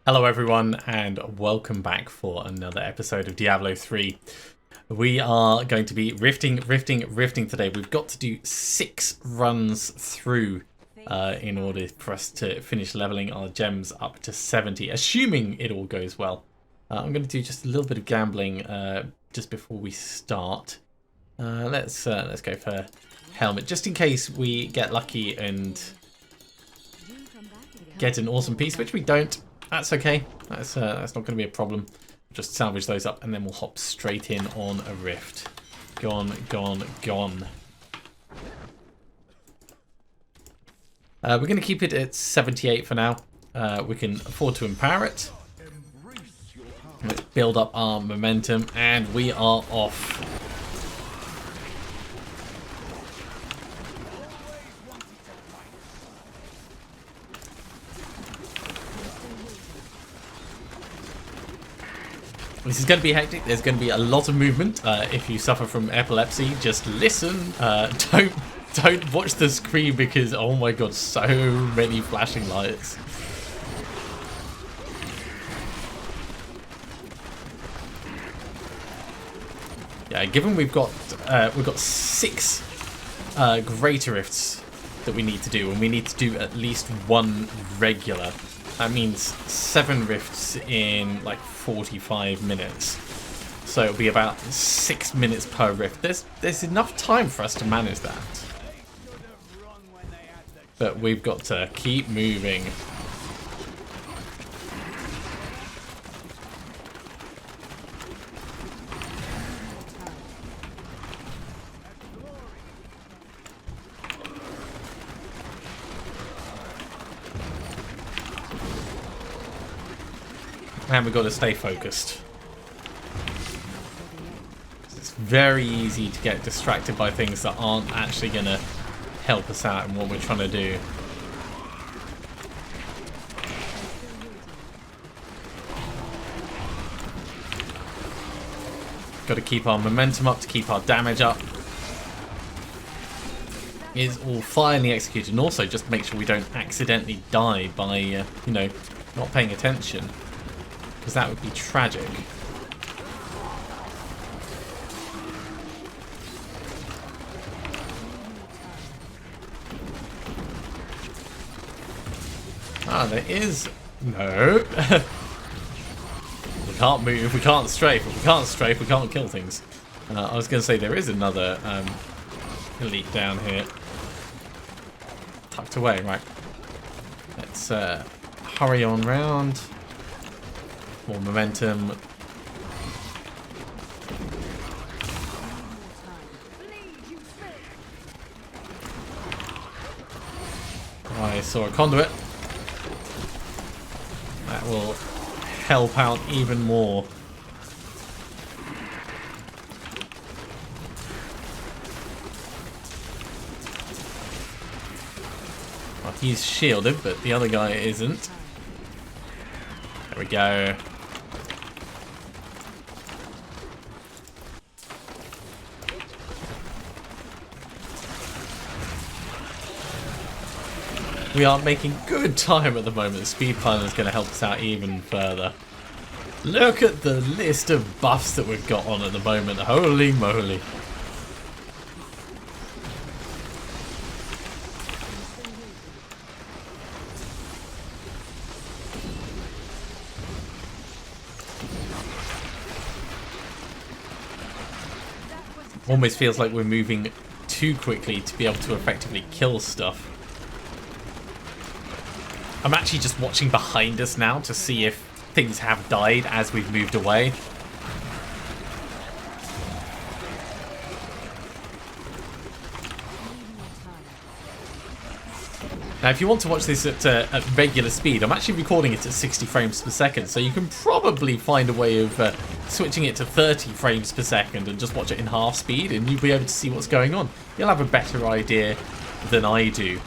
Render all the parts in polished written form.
Hello everyone and welcome back for another episode of Diablo 3. We are going to be rifting today. We've got to do 6 runs through in order for us to finish leveling our gems up to 70, assuming it all goes well. I'm going to do just a little bit of gambling just before we start. Let's go for helmet, just in case we get lucky and get an awesome piece, which we don't. That's okay. That's not going to be a problem. Just salvage those up and then we'll hop straight in on a rift. Gone. We're going to keep it at 78 for now. We can afford to empower it. Let's build up our momentum and we are off. This is going to be hectic. There's going to be a lot of movement. If you suffer from epilepsy, just listen. Don't watch the screen because, oh my god, so many flashing lights. Yeah, given we've got 6 greater rifts that we need to do, and we need to do at least 1 regular. That means 7 rifts in like 45 minutes. So it'll be about 6 minutes per rift. There's enough time for us to manage that. But we've got to keep moving. And we've got to stay focused. It's very easy to get distracted by things that aren't actually going to help us out in what we're trying to do. Got to keep our momentum up to keep our damage up. It's all finely executed, and also just make sure we don't accidentally die by, you know, not paying attention. Because that would be tragic. Ah, there is... No. We can't move, we can't strafe. If we can't strafe, we can't kill things. I was going to say there is another elite down here. Tucked away, right. Let's hurry on round. More momentum. I saw a conduit. That will help out even more. Well, he's shielded, but the other guy isn't. There we go. We are making good time at the moment. The speed pun is going to help us out even further. Look at the list of buffs that we've got on at the moment. Holy moly. Almost feels like we're moving too quickly to be able to effectively kill stuff. I'm actually just watching behind us now to see if things have died as we've moved away. Now, if you want to watch this at regular speed, I'm actually recording it at 60 frames per second, so you can probably find a way of switching it to 30 frames per second and just watch it in half speed, and you'll be able to see what's going on. You'll have a better idea than I do.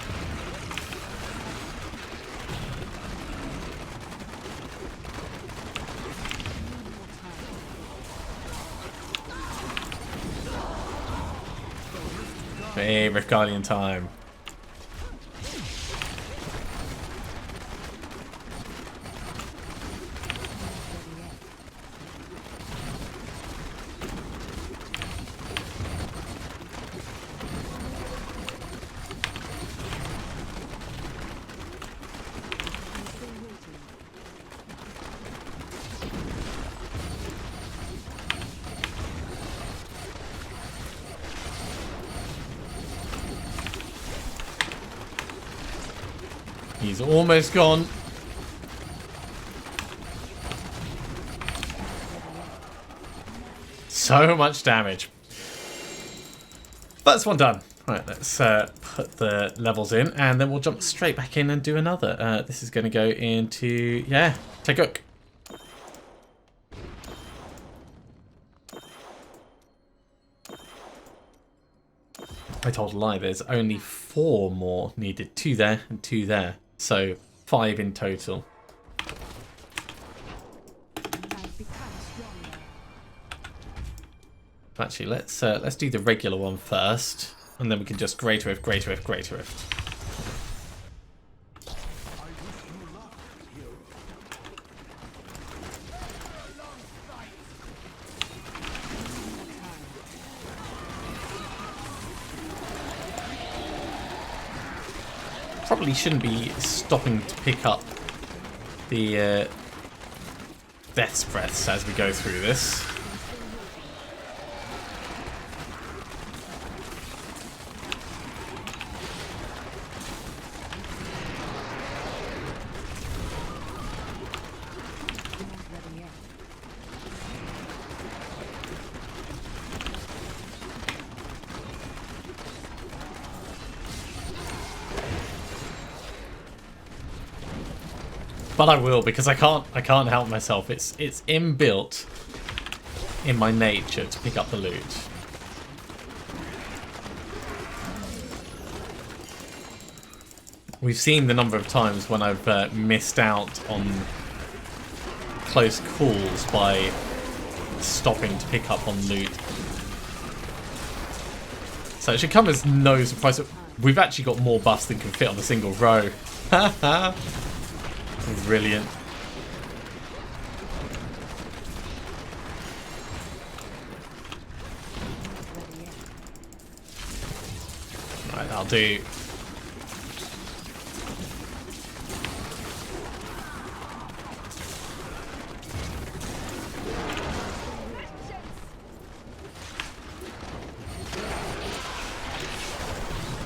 Hey, Rift Guardian time. He's almost gone. So much damage. That's one done. Right, let's put the levels in, and then we'll jump straight back in and do another. This is going to go into, yeah, take a look. I told a lie, there's only 4 more needed. 2 there and 2 there. So 5 in total. Actually, let's do the regular one first, and then we can just greater rift, greater rift, greater rift. Probably shouldn't be stopping to pick up the death's breaths as we go through this. But I will, because I can't help myself. It's inbuilt in my nature to pick up the loot. We've seen the number of times when I've missed out on close calls by stopping to pick up on loot. So it should come as no surprise. We've actually got more buffs than can fit on a single row. Haha. Brilliant. Right, I'll do.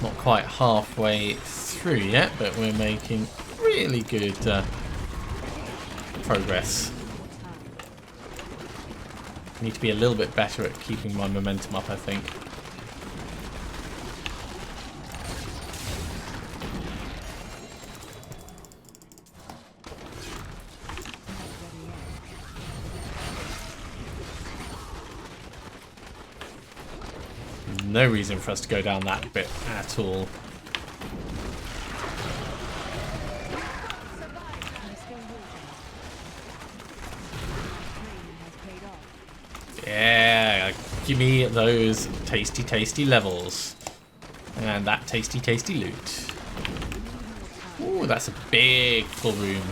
Not quite halfway through yet, but we're making really good progress. Need to be a little bit better at keeping my momentum up, I think. No reason for us to go down that bit at all. Yeah, give me those tasty, tasty levels. And that tasty, tasty loot. Ooh, that's a big full room.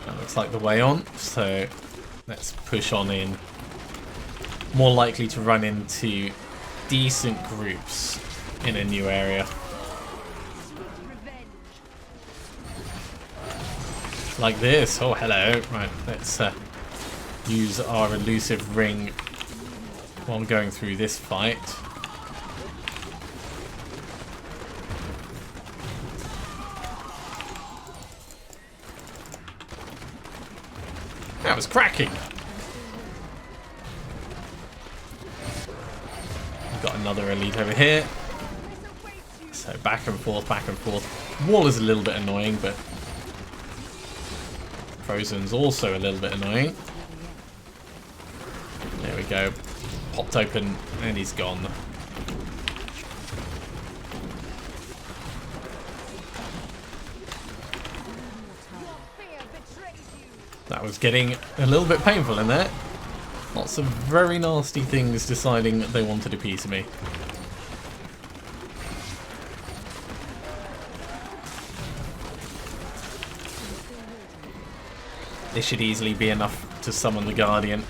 That looks like the way on, so let's push on in. More likely to run into decent groups in a new area. Like this. Oh, hello. Right, let's use our elusive ring while going through this fight. That was cracking. We've got another elite over here. So back and forth, back and forth. Wall is a little bit annoying, but Frozen's also a little bit annoying. There we go. Popped open and he's gone. That was getting a little bit painful in there. Lots of very nasty things deciding that they wanted a piece of me. This should easily be enough to summon the Guardian.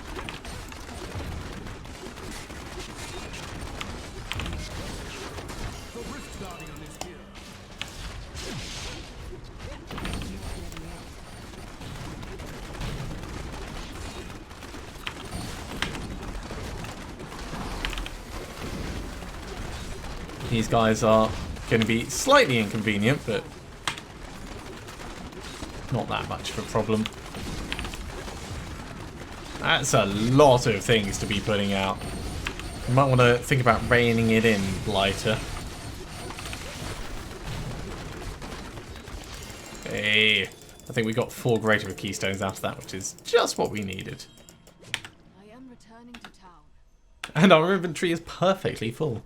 These guys are going to be slightly inconvenient, but not that much of a problem. That's a lot of things to be putting out. You might want to think about reining it in, Blighter. Hey, I think we got 4 greater keystones out of that, which is just what we needed. I am returning to town. And our inventory is perfectly full.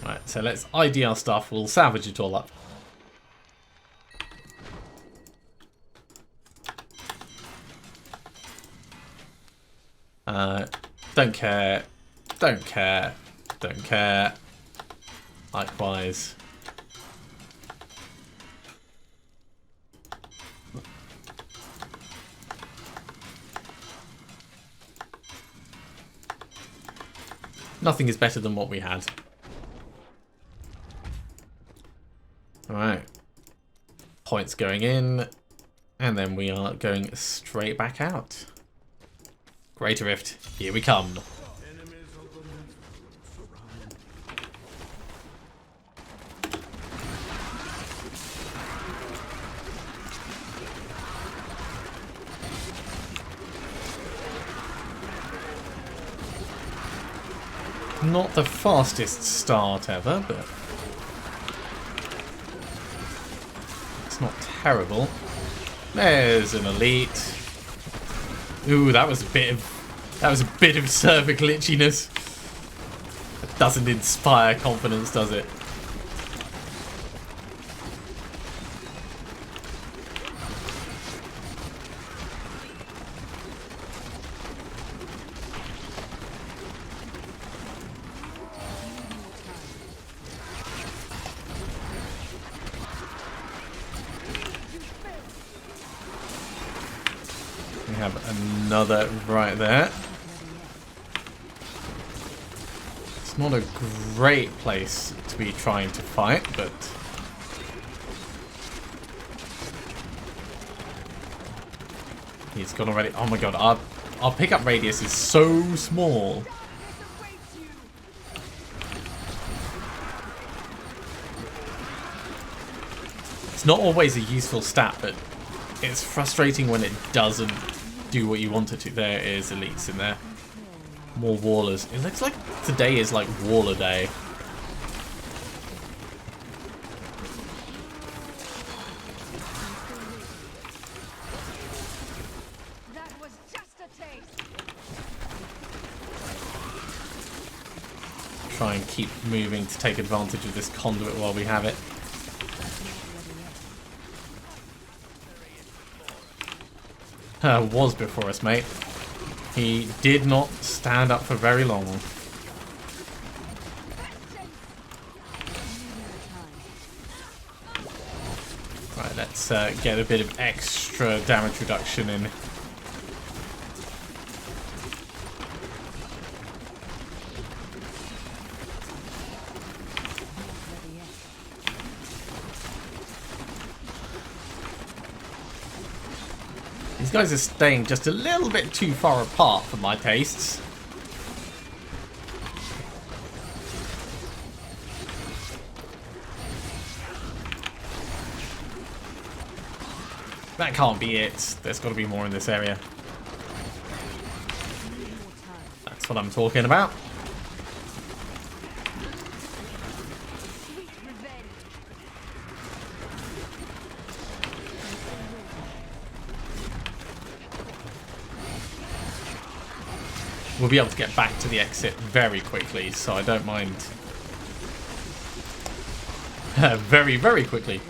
Right, so let's ID our stuff. We'll salvage it all up. Don't care. Don't care. Don't care. Likewise. Nothing is better than what we had. Alright. Points going in. And then we are going straight back out. Greater Rift, here we come. Not the fastest start ever, but it's not terrible. There's an elite. Ooh, that was a bit of server glitchiness. It doesn't inspire confidence, does it? We have another right there. It's not a great place to be trying to fight, but he's gone already. Oh my god, our pickup radius is so small. It's not always a useful stat, but it's frustrating when it doesn't do what you want it to. There is elites in there. More wallers. It looks like today is like Waller Day. That was just a taste. Try and keep moving to take advantage of this conduit while we have it. Was before us, mate. He did not stand up for very long. Right, let's get a bit of extra damage reduction in. These guys are staying just a little bit too far apart for my tastes. That can't be it. There's got to be more in this area. That's what I'm talking about. We'll be able to get back to the exit very quickly, so I don't mind. Very, very quickly.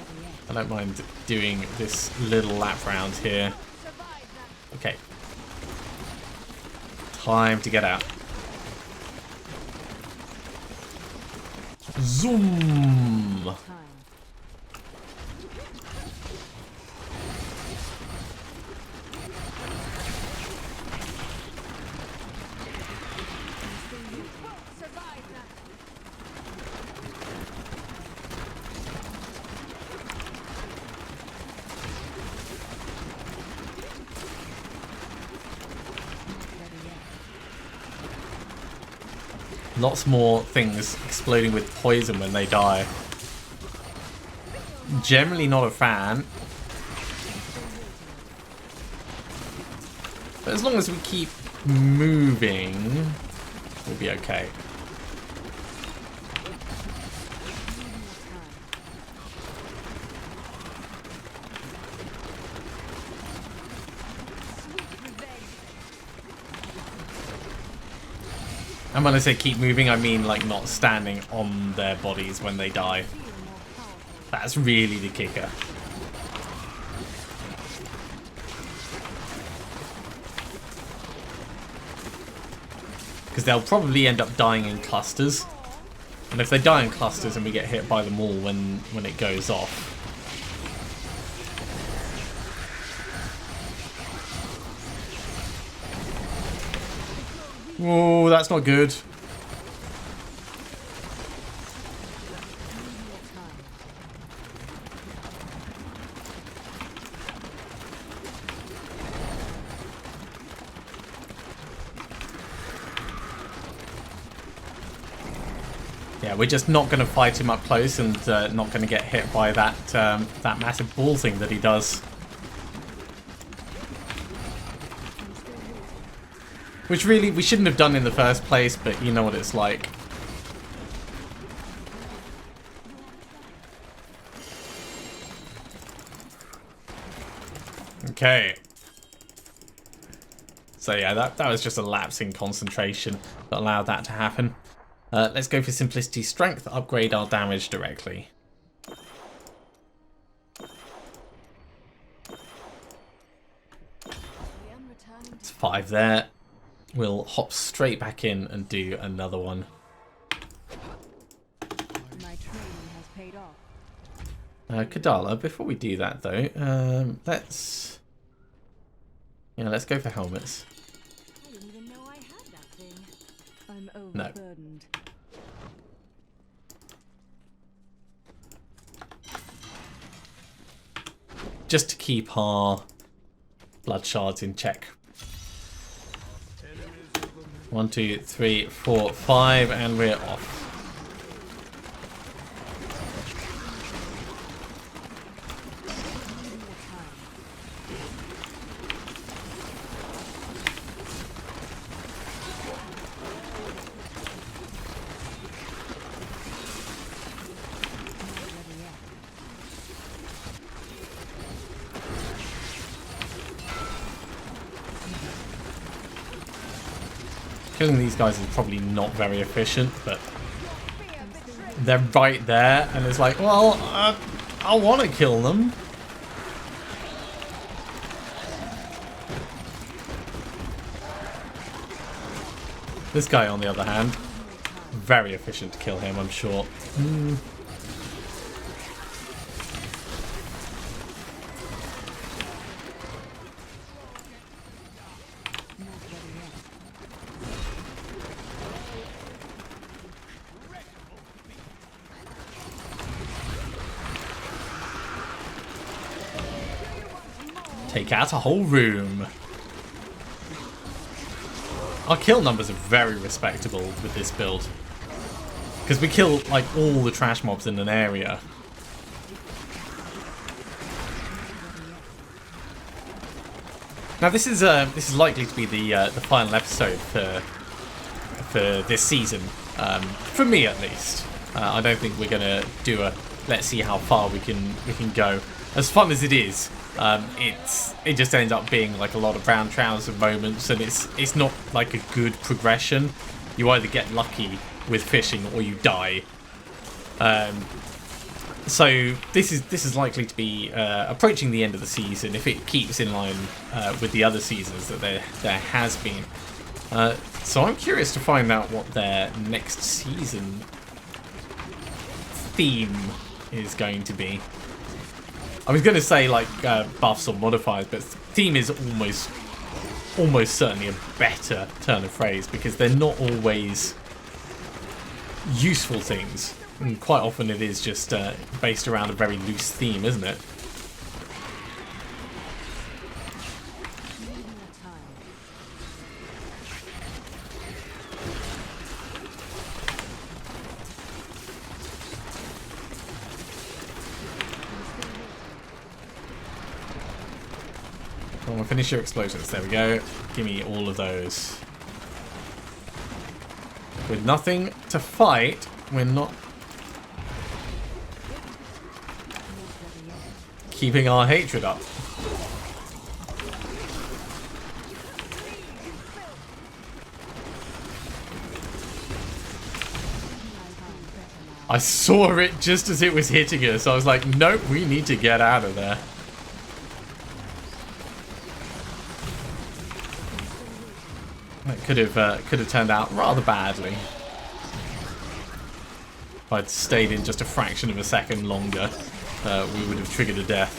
I don't mind doing this little lap round here. Okay. Time to get out. Zoom! Lots more things exploding with poison when they die. Generally not a fan. But as long as we keep moving, we'll be okay. And when I say keep moving, I mean like not standing on their bodies when they die. That's really the kicker. Because they'll probably end up dying in clusters. And if they die in clusters and we get hit by them all when it goes off. Whoa, that's not good. Yeah, we're just not going to fight him up close and not going to get hit by that that massive ball thing that he does. Which really we shouldn't have done in the first place, but you know what it's like. Okay. So yeah, that was just a lapse in concentration that allowed that to happen. Let's go for simplicity strength, upgrade our damage directly. It's 5 there. We'll hop straight back in and do another one. My training has paid off. Kadala, before we do that though, let's go for helmets. I didn't even know I had that thing. I'm No. overburdened. Just to keep our blood shards in check. 1, 2, 3, 4, 5, and we're off. Killing these guys is probably not very efficient, but they're right there, and it's like, well, I want to kill them. This guy, on the other hand, very efficient to kill him, I'm sure. Take out a whole room. Our kill numbers are very respectable with this build. Because we kill like all the trash mobs in an area. Now this is likely to be the final episode for this season. For me at least. I don't think we're gonna do a let's see how far we can go. As fun as it is. It just ends up being like a lot of brown trouser moments, and it's not like a good progression. You either get lucky with fishing or you die. So this is likely to be approaching the end of the season if it keeps in line with the other seasons that there has been. So I'm curious to find out what their next season theme is going to be. I was going to say like buffs or modifiers, but theme is almost certainly a better turn of phrase, because they're not always useful things. And quite often it is just based around a very loose theme, isn't it? Come on, finish your explosions. There we go. Give me all of those. With nothing to fight, we're not keeping our hatred up. I saw it just as it was hitting us. I was like, nope, we need to get out of there. That could have turned out rather badly. If I'd stayed in just a fraction of a second longer, we would have triggered a death.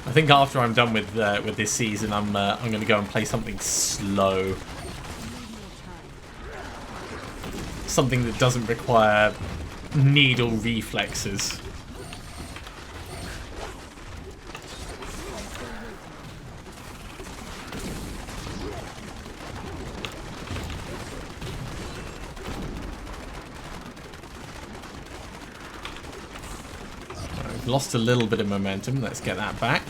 I think after I'm done with this season, I'm going to go and play something slow, something that doesn't require needle reflexes. I've lost a little bit of momentum. Let's get that back.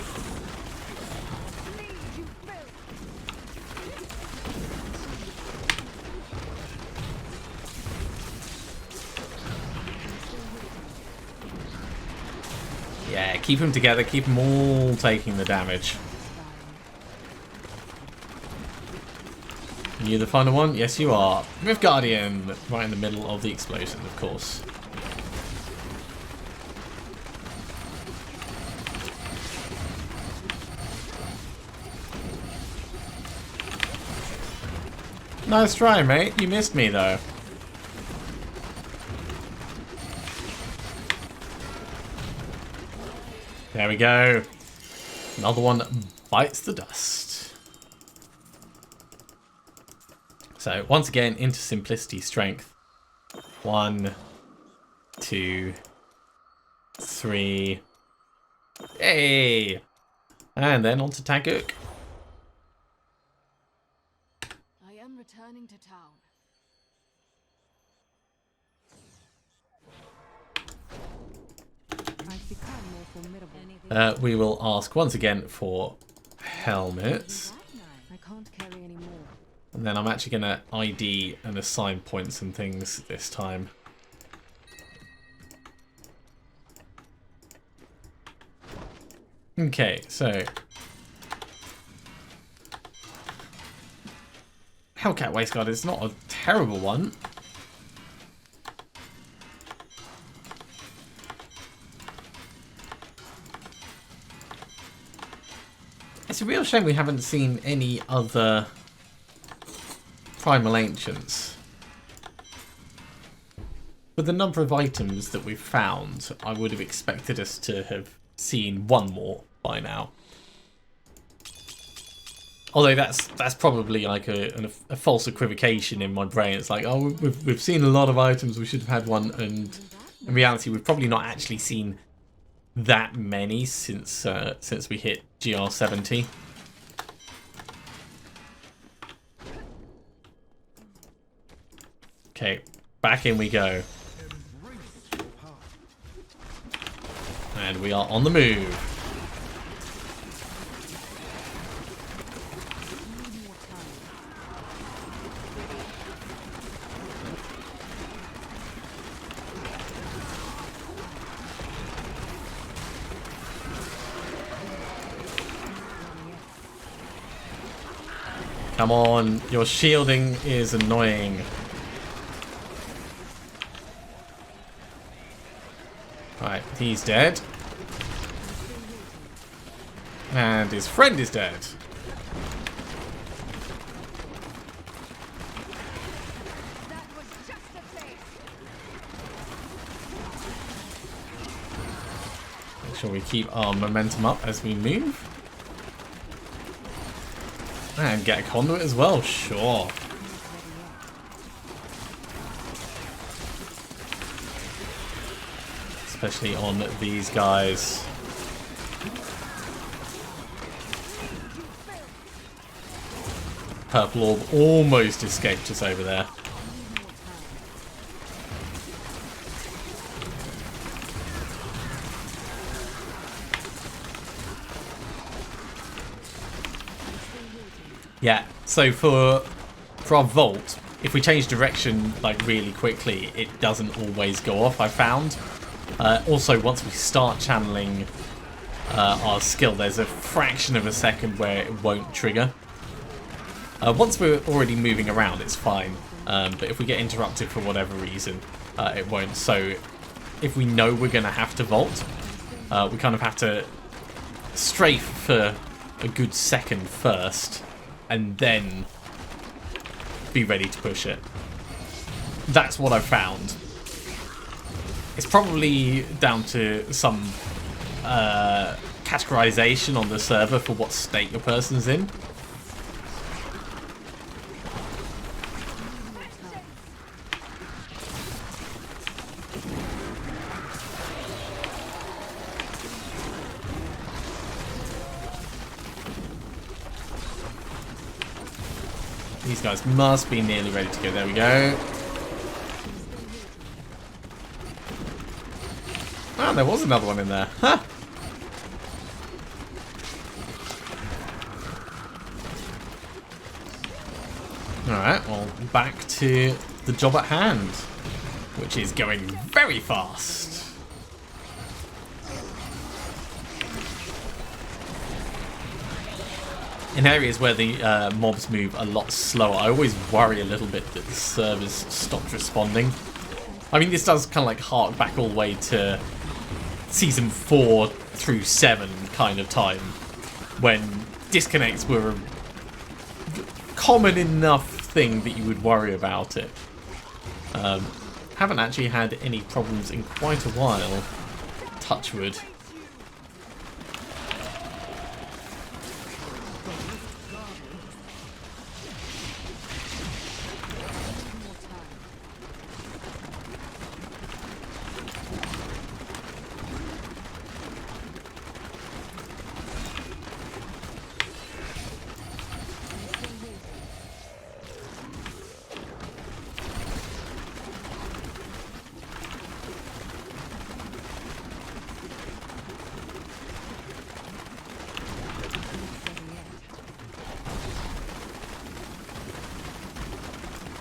Yeah, keep them together. Keep them all taking the damage. You the final one? Yes, you are. Rift Guardian, right in the middle of the explosion, of course. Nice try, mate. You missed me, though. There we go. Another one bites the dust. So, once again, into simplicity strength. 1, 2, 3. Hey! And then on to Taguk. I am returning to town. I've become more formidable. We will ask once again for helmets. I can't carry any more. And then I'm actually going to ID and assign points and things this time. Okay, so Hellcat Waistguard is not a terrible one. It's a real shame we haven't seen any other Primal Ancients. With the number of items that we've found, I would have expected us to have seen one more by now. Although that's probably like a false equivocation in my brain. It's like, oh, we've seen a lot of items, we should have had one, and in reality we've probably not actually seen that many since we hit GR70. Okay, back in we go. And we are on the move. Come on, your shielding is annoying. Right, he's dead. And his friend is dead. Make sure we keep our momentum up as we move. And get a conduit as well, sure. Especially on these guys. Purple orb almost escaped us over there. Yeah, so for our vault, if we change direction like really quickly, it doesn't always go off, I found. Also, once we start channeling our skill, there's a fraction of a second where it won't trigger. Once we're already moving around, it's fine. But if we get interrupted for whatever reason, it won't. So if we know we're going to have to vault, we kind of have to strafe for a good second first, and then be ready to push it. That's what I've found. It's probably down to some categorization on the server for what state your person's in. These guys must be nearly ready to go. There we go. Ah, there was another one in there. Huh. Alright, well, back to the job at hand, which is going very fast. In areas where the mobs move a lot slower, I always worry a little bit that the servers stopped responding. I mean, this does kind of like hark back all the way to Season 4 through 7 kind of time, when disconnects were a common enough thing that you would worry about it. Haven't actually had any problems in quite a while, touch wood.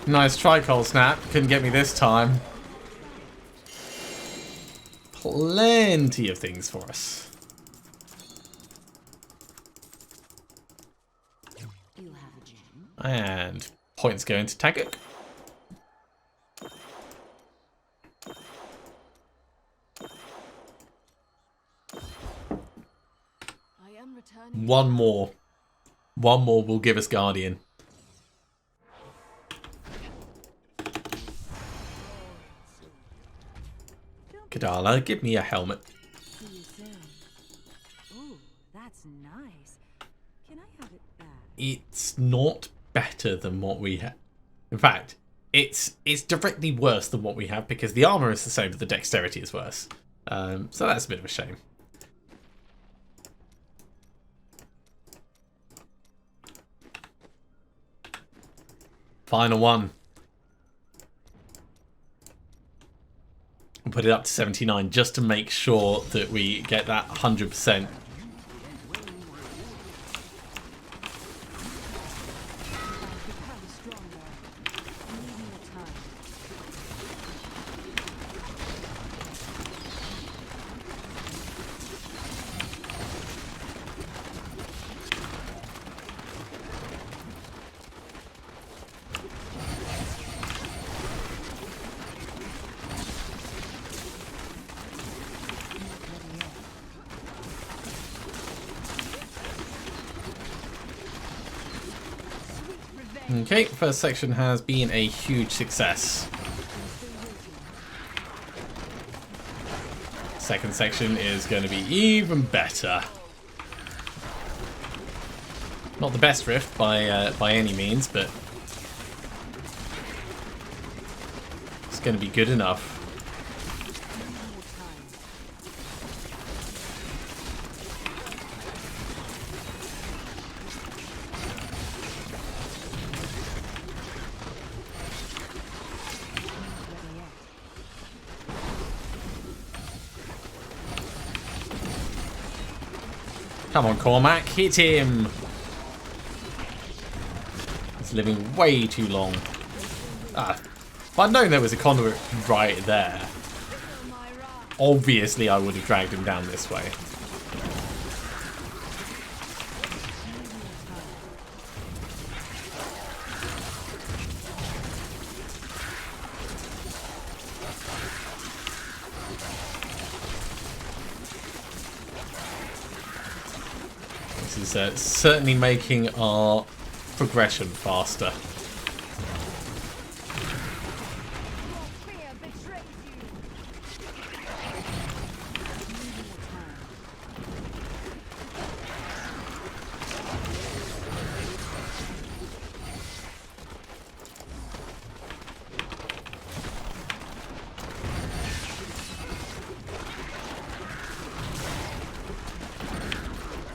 Nice try, Cold Snap. Couldn't get me this time. Plenty of things for us. And points going to Taguk. One more. One more will give us Guardian. Kadala, give me a helmet. See you soon. Ooh, that's nice. Can I have it back? It's not better than what we have. In fact, it's directly worse than what we have because the armor is the same, but the dexterity is worse. So that's a bit of a shame. Final one. We'll put it up to 79 just to make sure that we get that 100%. Okay, first section has been a huge success. Second section is going to be even better. Not the best rift by any means, but it's going to be good enough. Come on, Cormac, hit him! It's living way too long. Ah, if I'd known there was a conduit right there, obviously I would have dragged him down this way. This is certainly making our progression faster.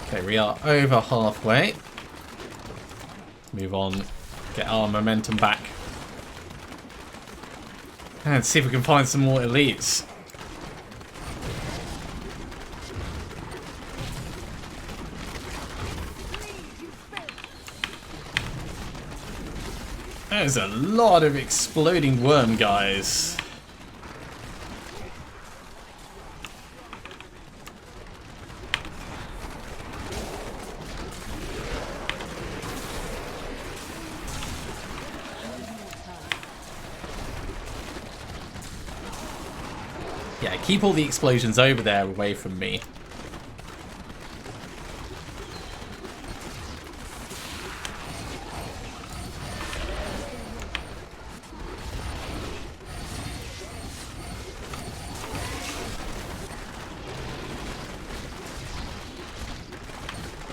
Okay, we are over halfway. Move on, get our momentum back. And see if we can find some more elites. There's a lot of exploding worm guys. Yeah, keep all the explosions over there away from me.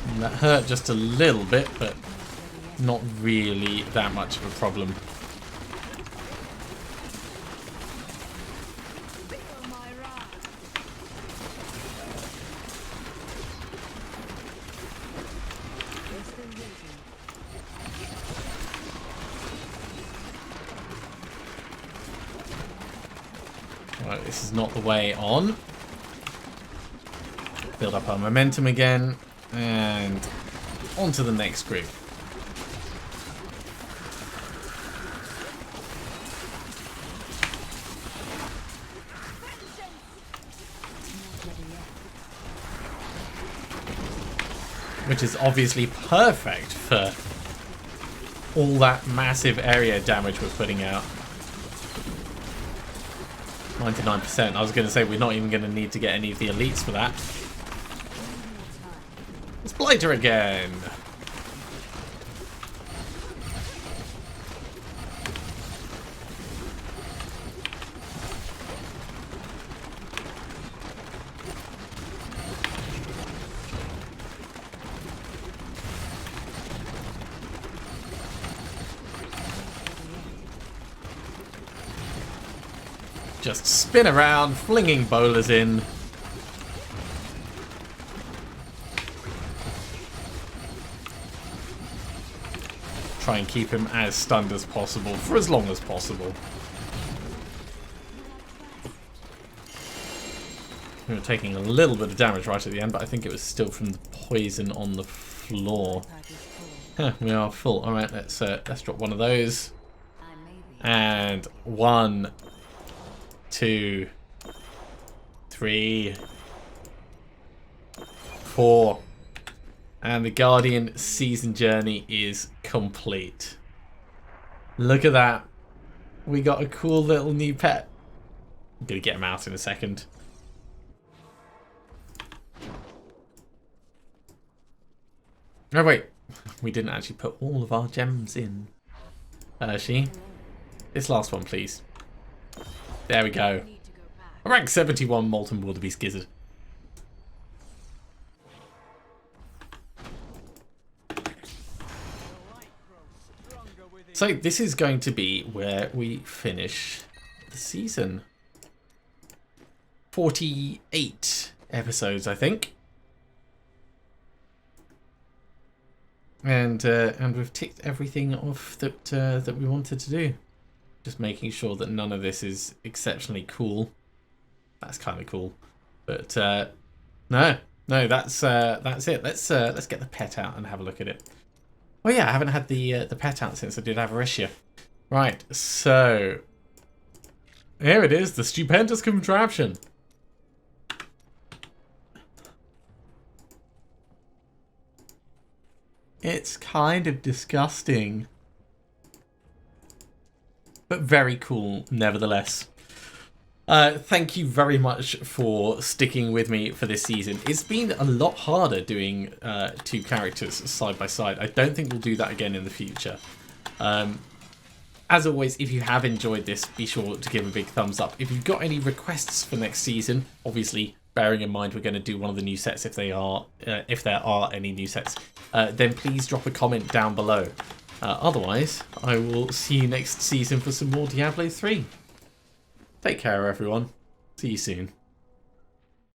And that hurt just a little bit, but not really that much of a problem. Right, this is not the way on. Build up our momentum again, and on to the next group. Which is obviously perfect for all that massive area damage we're putting out. 99%. I was going to say we're not even going to need to get any of the elites for that. It's Blighter again. Just spin around, flinging bowlers in. Try and keep him as stunned as possible for as long as possible. We were taking a little bit of damage right at the end, but I think it was still from the poison on the floor. We are full. Alright, let's drop one of those. And 1, 2, 3, 4, and the Guardian season journey is complete. Look at that. We got a cool little new pet. I'm gonna get him out in a second. Oh wait, we didn't actually put all of our gems in. This last one, please. There we go. Rank 71 Molten Wildebeest Gizzard. So this is going to be where we finish the season. 48 episodes, I think. And we've ticked everything off that that we wanted to do. Just making sure that none of this is exceptionally cool. That's kind of cool, but no, that's it. Let's get the pet out and have a look at it. Oh yeah, I haven't had the pet out since I did Avariccia. Right, so here it is, the stupendous contraption. It's kind of disgusting, but very cool nevertheless. Thank you very much for sticking with me for this season. It's been a lot harder doing two characters side by side. I don't think we'll do that again in the future. As always, if you have enjoyed this, be sure to give a big thumbs up. If you've got any requests for next season, obviously bearing in mind we're going to do one of the new sets if there are any new sets, then please drop a comment down below. Otherwise, I will see you next season for some more Diablo 3. Take care, everyone. See you soon.